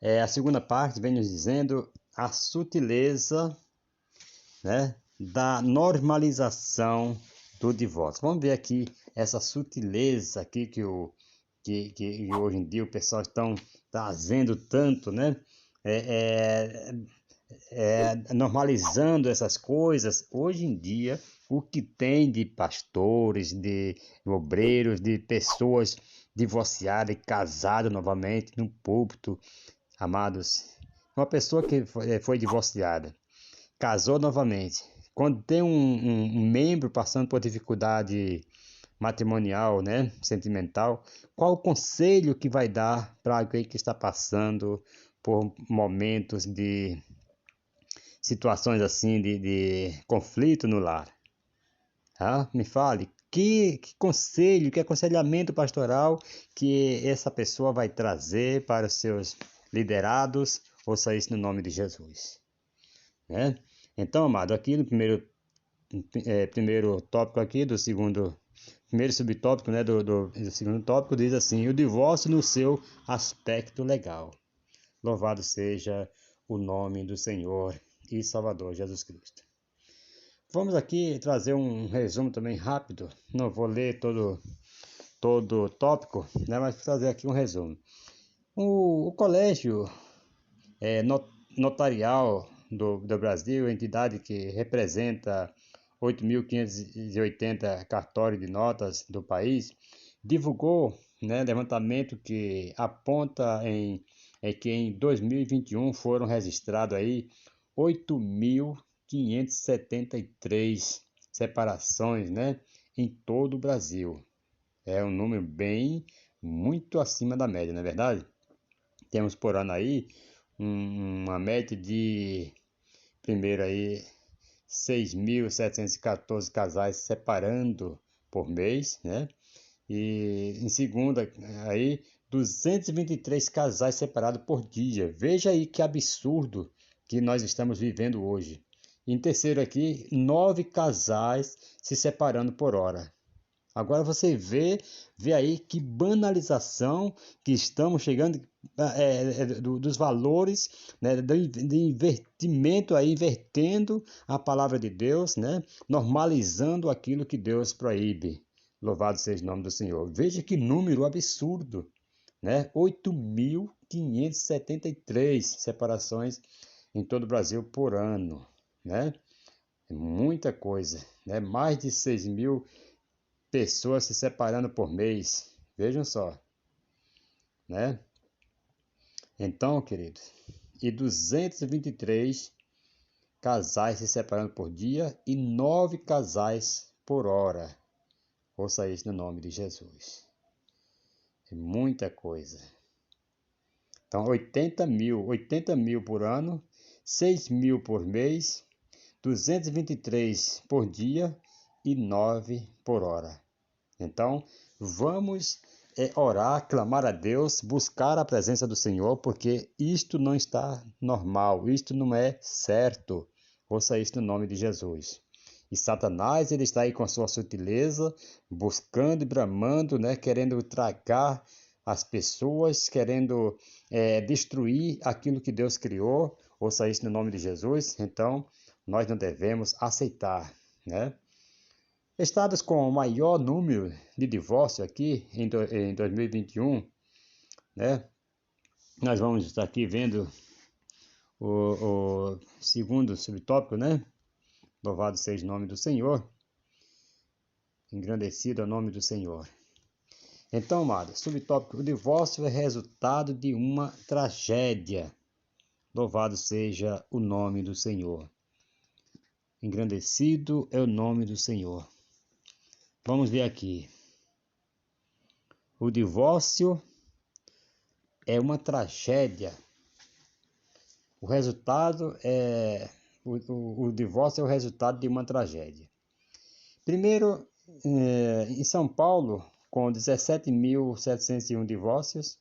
A segunda parte vem nos dizendo a sutileza, né, da normalização do divórcio. Vamos ver aqui essa sutileza aqui que hoje em dia o pessoal estão trazendo tanto, né? É, Normalizando essas coisas. Hoje em dia, o que tem de pastores, de obreiros, de pessoas divorciadas e casadas novamente no púlpito, amados, uma pessoa que foi divorciada, casou novamente. Quando tem um membro passando por dificuldade matrimonial, né, sentimental, qual o conselho que vai dar para alguém que está passando por momentos de situações assim de conflito no lar? Me fale, que conselho, que aconselhamento pastoral que essa pessoa vai trazer para os seus liderados? Ouça isso no nome de Jesus, né? Então, amado, aqui no primeiro tópico aqui do segundo, primeiro subtópico, né, do segundo tópico, diz assim: o divórcio no seu aspecto legal. Louvado seja o nome do Senhor e Salvador Jesus Cristo. Vamos aqui trazer um resumo também rápido. Não vou ler todo o tópico, né, mas vou trazer aqui um resumo. O colégio notarial do Brasil, entidade que representa 8.580 cartórios de notas do país, divulgou, né, levantamento que aponta que em 2021 foram registrados aí 8.573 separações, né, em todo o Brasil. É um número muito acima da média, não é verdade? Temos por ano aí uma média de, primeiro aí, 6.714 casais separando por mês, né? E em segunda, aí, 223 casais separados por dia. Veja aí que absurdo que nós estamos vivendo hoje. Em terceiro aqui, 9 casais se separando por hora. Agora você vê aí que banalização que estamos chegando dos valores, né, de investimento aí, invertendo a palavra de Deus, né, normalizando aquilo que Deus proíbe. Louvado seja o nome do Senhor. Veja que número absurdo, né? 8.573 separações em todo o Brasil por ano, né? É muita coisa, né? Mais de 6.000 pessoas se separando por mês. Vejam só, né? Então, queridos, e 223 casais se separando por dia e 9 casais por hora. Ouça isso no nome de Jesus. É muita coisa. Então, 80 mil por ano, 6 mil por mês, 223 por dia e 9 por hora. Então, vamos orar, clamar a Deus, buscar a presença do Senhor, porque isto não está normal, isto não é certo. Ouça isso no nome de Jesus. E Satanás, ele está aí com a sua sutileza, buscando e bramando, né, querendo tragar as pessoas, querendo destruir aquilo que Deus criou. Ouça isso no nome de Jesus. Então, nós não devemos aceitar, né? Estados com o maior número de divórcios aqui em 2021, né? Nós vamos estar aqui vendo o segundo subtópico, né? Louvado seja o nome do Senhor, engrandecido é o nome do Senhor. Então, amado, subtópico: o divórcio é resultado de uma tragédia. Louvado seja o nome do Senhor. Engrandecido é o nome do Senhor. Vamos ver aqui. O divórcio é uma tragédia. O resultado é o divórcio é o resultado de uma tragédia. Primeiro, em São Paulo, com 17.701 divórcios,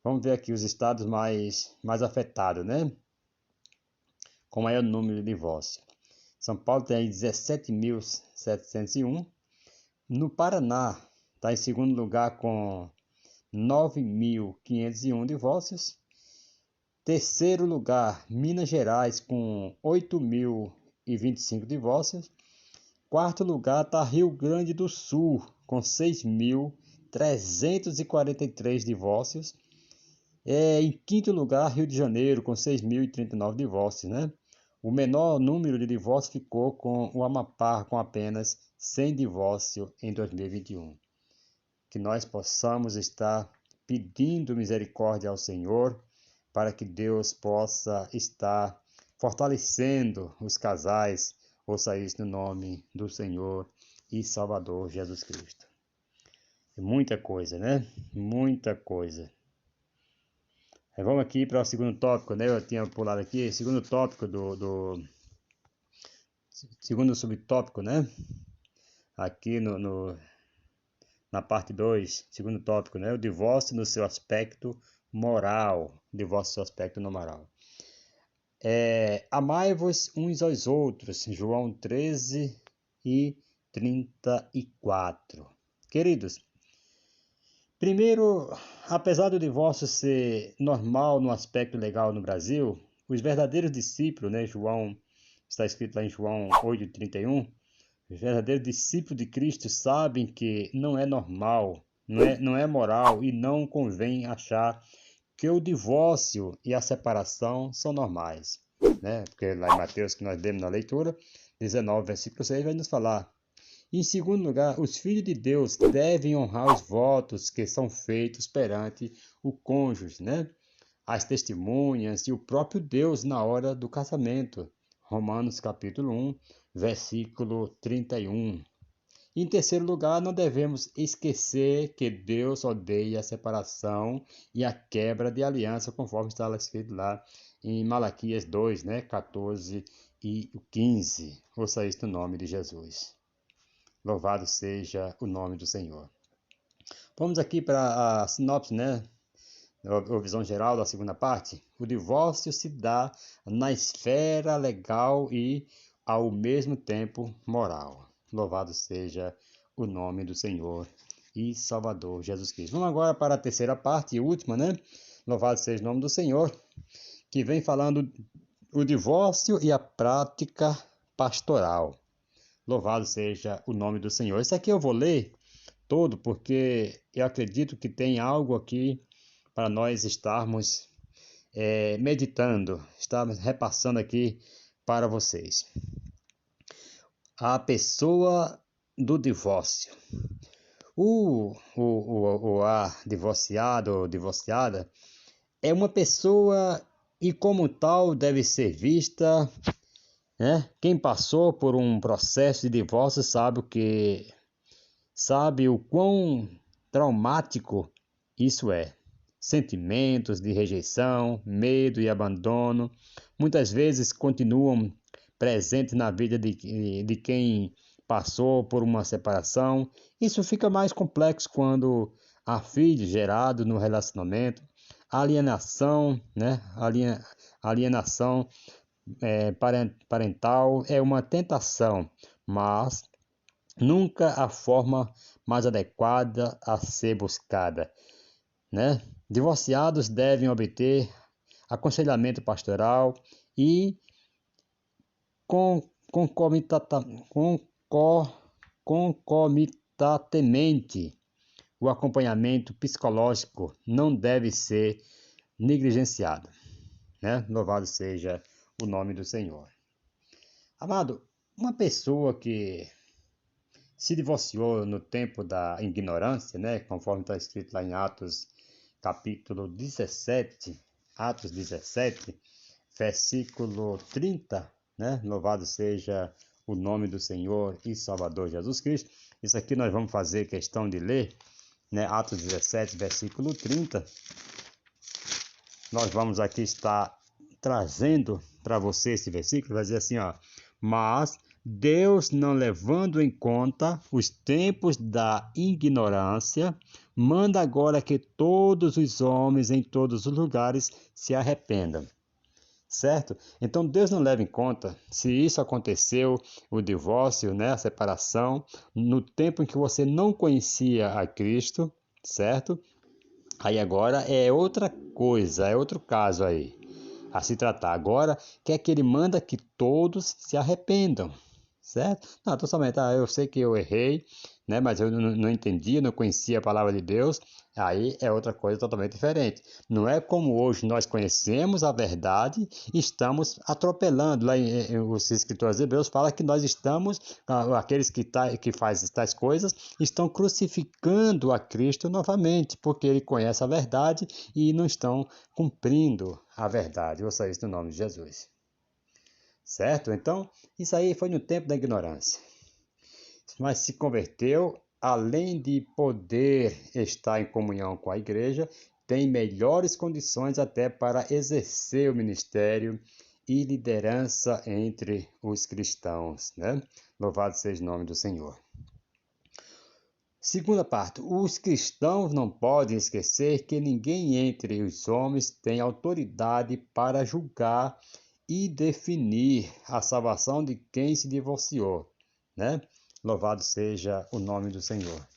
vamos ver aqui os estados mais afetados, né? Com maior número de divórcios. São Paulo tem 17.701. No Paraná, está em segundo lugar com 9.501 divórcios. Terceiro lugar, Minas Gerais, com 8.025 divórcios. Quarto lugar está Rio Grande do Sul, com 6.343 divórcios. Em quinto lugar, Rio de Janeiro, com 6.039 divórcios, né? O menor número de divórcios ficou com o Amapá, com apenas 100 divórcios em 2021. Que nós possamos estar pedindo misericórdia ao Senhor, para que Deus possa estar fortalecendo os casais. Ouça isso no nome do Senhor e Salvador Jesus Cristo. Muita coisa, né? Muita coisa. Vamos aqui para o segundo tópico, né? Eu tinha pulado aqui, segundo tópico segundo subtópico, né? Aqui na parte 2, segundo tópico, né? O divórcio no seu aspecto moral. Divórcio no seu aspecto no moral. Amai-vos uns aos outros, João 13:34. Queridos, primeiro, apesar do divórcio ser normal no aspecto legal no Brasil, os verdadeiros discípulos, né, está escrito lá em João 8:31, os verdadeiros discípulos de Cristo sabem que não é normal, não é moral e não convém achar que o divórcio e a separação são normais, né? Porque lá em Mateus, que nós demos na leitura, 19, versículo 6, vai nos falar. Em segundo lugar, os filhos de Deus devem honrar os votos que são feitos perante o cônjuge, né? As testemunhas e o próprio Deus na hora do casamento. Romanos capítulo 1, versículo 31. Em terceiro lugar, não devemos esquecer que Deus odeia a separação e a quebra de aliança, conforme está escrito lá em Malaquias 2, né, 14 e 15. Ouça isso no nome de Jesus. Louvado seja o nome do Senhor. Vamos aqui para a sinopse, né? A visão geral da segunda parte. O divórcio se dá na esfera legal e, ao mesmo tempo, moral. Louvado seja o nome do Senhor e Salvador Jesus Cristo. Vamos agora para a terceira parte e última, né? Louvado seja o nome do Senhor, que vem falando o divórcio e a prática pastoral. Louvado seja o nome do Senhor. Isso aqui eu vou ler todo porque eu acredito que tem algo aqui para nós estarmos meditando, estarmos repassando aqui para vocês. A pessoa do divórcio. A divorciado ou divorciada é uma pessoa e como tal deve ser vista, né? Quem passou por um processo de divórcio sabe o quão traumático isso é. Sentimentos de rejeição, medo e abandono muitas vezes continuam presentes na vida de quem passou por uma separação. Isso fica mais complexo quando há filhos gerados no relacionamento. Alienação, né? Alienação parental é uma tentação, mas nunca a forma mais adequada a ser buscada, né? Divorciados devem obter aconselhamento pastoral e concomitantemente o acompanhamento psicológico não deve ser negligenciado, né? Louvado seja o nome do Senhor. Amado, uma pessoa que se divorciou no tempo da ignorância, né? Conforme está escrito lá em Atos capítulo 17, Atos 17, versículo 30, né? Louvado seja o nome do Senhor e Salvador Jesus Cristo. Isso aqui nós vamos fazer questão de ler, né? Atos 17, versículo 30. Nós vamos aqui estar trazendo para você esse versículo, vai dizer assim, ó: mas Deus, não levando em conta os tempos da ignorância, manda agora que todos os homens em todos os lugares se arrependam. Certo? Então Deus não leva em conta se isso aconteceu, o divórcio, né, a separação, no tempo em que você não conhecia a Cristo, certo? Aí agora é outra coisa, é outro caso aí. a se tratar. Agora, quer que ele manda que todos se arrependam, certo? Não, totalmente, eu sei que eu errei, né? Mas eu não entendia, não conhecia a palavra de Deus, aí é outra coisa totalmente diferente. Não é como hoje nós conhecemos a verdade e estamos atropelando. Lá os escritores hebreus falam que nós estamos, aqueles que fazem tais coisas, estão crucificando a Cristo novamente, porque ele conhece a verdade e não estão cumprindo a verdade. Ouça isso no nome de Jesus. Certo? Então, isso aí foi no tempo da ignorância. Mas se converteu, além de poder estar em comunhão com a igreja, tem melhores condições até para exercer o ministério e liderança entre os cristãos, né? Louvado seja o nome do Senhor. Segunda parte, os cristãos não podem esquecer que ninguém entre os homens tem autoridade para julgar e definir a salvação de quem se divorciou, né? Louvado seja o nome do Senhor.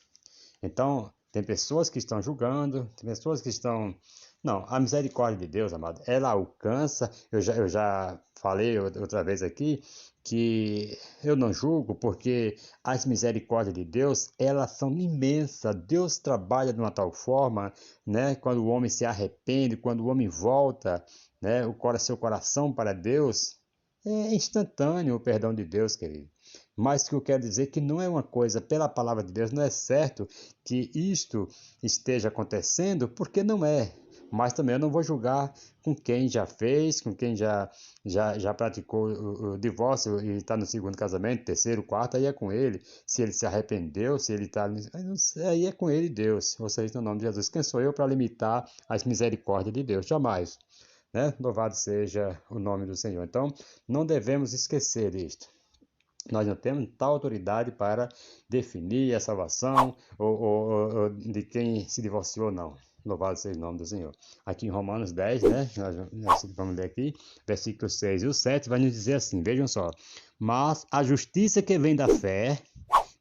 Então, tem pessoas que estão julgando, tem pessoas que estão... Não, a misericórdia de Deus, amado, ela alcança, eu já falei outra vez aqui, que eu não julgo porque as misericórdias de Deus, elas são imensas. Deus trabalha de uma tal forma, né, quando o homem se arrepende, quando o homem volta, né, seu coração para Deus, é instantâneo o perdão de Deus, querido. Mas que eu quero dizer que não é uma coisa, pela palavra de Deus, não é certo que isto esteja acontecendo, porque não é. Mas também eu não vou julgar com quem já fez, com quem já praticou o divórcio e está no segundo casamento, terceiro, quarto, aí é com ele. Se ele se arrependeu, se ele está... Aí é com ele Deus. Ou seja, no nome de Jesus, quem sou eu para limitar as misericórdias de Deus? Jamais. Né? Louvado seja o nome do Senhor. Então, não devemos esquecer isto. Nós não temos tal autoridade para definir a salvação ou de quem se divorciou ou não. Louvado seja o nome do Senhor. Aqui em Romanos 10, né? Nós vamos ler aqui, versículos 6 e o 7 vai nos dizer assim, vejam só. Mas a justiça que vem da fé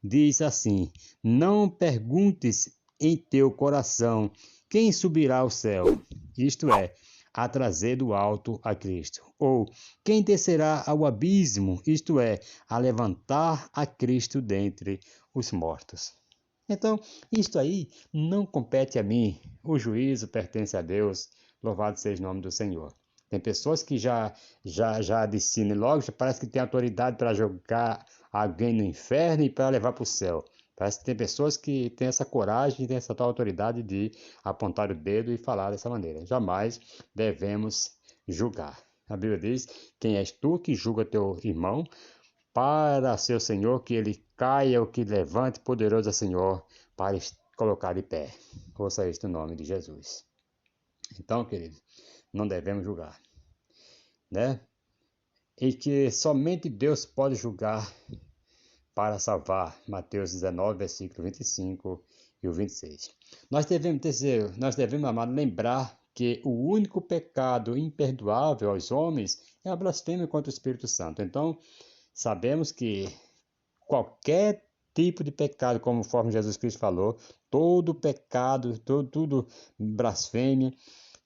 diz assim: não perguntes em teu coração quem subirá ao céu, isto é, a trazer do alto a Cristo, ou quem descerá ao abismo, isto é, a levantar a Cristo dentre os mortos. Então, isto aí não compete a mim, o juízo pertence a Deus, louvado seja o nome do Senhor. Tem pessoas que já decidem logo, já parece que tem autoridade para jogar alguém no inferno e para levar para o céu. Parece que tem pessoas que têm essa coragem, têm essa tal autoridade de apontar o dedo e falar dessa maneira. Jamais devemos julgar. A Bíblia diz: quem és tu que julga teu irmão? Para seu Senhor, que ele caia ou que levante, poderoso é Senhor, para colocar de pé. Ouça isto no nome de Jesus. Então, querido, não devemos julgar, né? E que somente Deus pode julgar para salvar. Mateus 19, versículo 25 e o 26. Nós devemos, amado, lembrar que o único pecado imperdoável aos homens é a blasfêmia contra o Espírito Santo. Então, sabemos que qualquer tipo de pecado, conforme Jesus Cristo falou, todo pecado, tudo blasfêmia,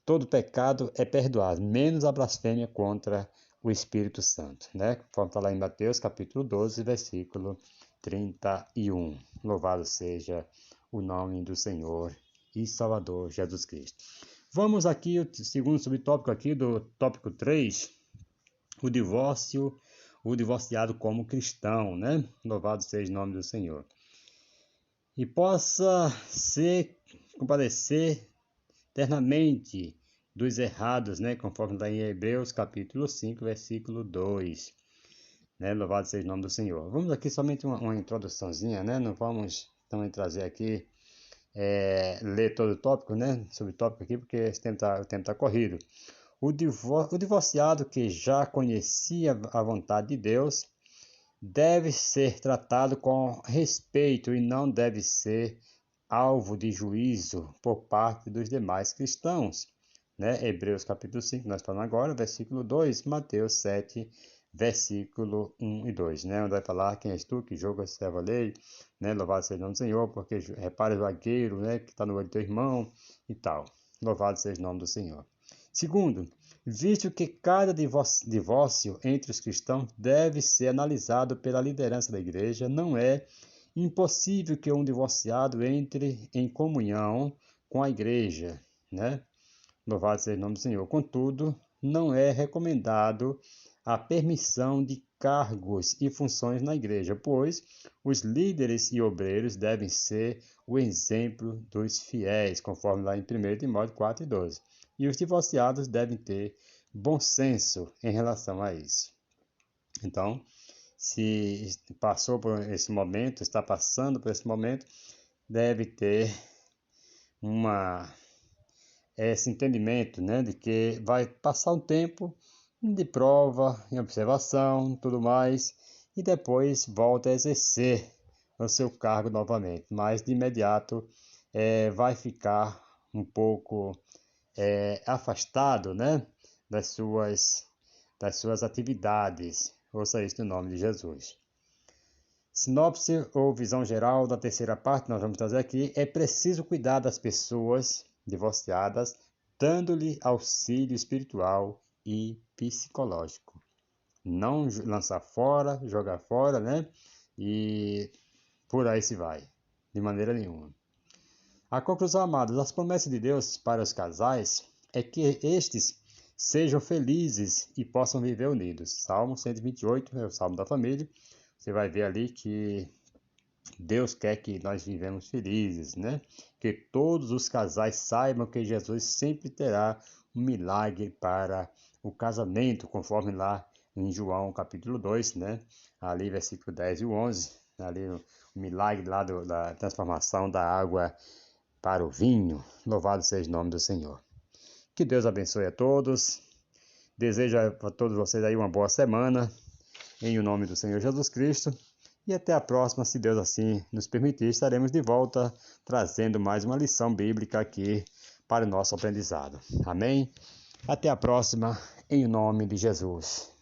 todo pecado é perdoado, menos a blasfêmia contra o Espírito Santo, né? Conforme está lá em Mateus capítulo 12, versículo 31. Louvado seja o nome do Senhor e Salvador Jesus Cristo. Vamos aqui, o segundo subtópico aqui do tópico 3, o divorciado como cristão, né? Louvado seja o nome do Senhor. E possa compadecer eternamente dos errados, né? Conforme está em Hebreus capítulo 5, versículo 2. Né? Louvado seja o nome do Senhor. Vamos aqui somente uma introduçãozinha, né? Não vamos também trazer aqui, ler todo o tópico, né? Sobre o tópico aqui, porque o tempo tá corrido. O divorciado que já conhecia a vontade de Deus deve ser tratado com respeito e não deve ser alvo de juízo por parte dos demais cristãos. Né? Hebreus capítulo 5, nós falamos agora, versículo 2, Mateus 7, versículo 1 e 2, né? Onde vai falar: quem és tu que julga a serva lei, né? Louvado seja o nome do Senhor, porque repara o zagueiro, né? Que está no olho do teu irmão e tal. Louvado seja o nome do Senhor. Segundo, visto que cada divórcio entre os cristãos deve ser analisado pela liderança da igreja, não é impossível que um divorciado entre em comunhão com a igreja, né? Louvado seja o nome do Senhor. Contudo, não é recomendado a permissão de cargos e funções na igreja, pois os líderes e obreiros devem ser o exemplo dos fiéis, conforme lá em 1 Timóteo 4:12. E os divorciados devem ter bom senso em relação a isso. Então, se passou por esse momento, está passando por esse momento, deve ter esse entendimento, né, de que vai passar um tempo de prova, em observação, tudo mais, e depois volta a exercer o seu cargo novamente, mas de imediato vai ficar um pouco afastado, né, das suas atividades. Ouça isso no nome de Jesus. Sinopse ou visão geral da terceira parte, nós vamos trazer aqui. É preciso cuidar das pessoas divorciadas, dando-lhe auxílio espiritual e psicológico. Não lançar fora, jogar fora, né? E por aí se vai, de maneira nenhuma. A conclusão, amados, as promessas de Deus para os casais é que estes sejam felizes e possam viver unidos. Salmo 128 é o Salmo da família. Você vai ver ali que Deus quer que nós vivemos felizes, né? Que todos os casais saibam que Jesus sempre terá um milagre para o casamento, conforme lá em João capítulo 2, né? Ali versículo 10 e 11, ali o milagre lá da transformação da água para o vinho. Louvado seja o nome do Senhor. Que Deus abençoe a todos. Desejo a todos vocês aí uma boa semana, em o nome do Senhor Jesus Cristo. E até a próxima, se Deus assim nos permitir, estaremos de volta trazendo mais uma lição bíblica aqui para o nosso aprendizado. Amém? Até a próxima, em nome de Jesus.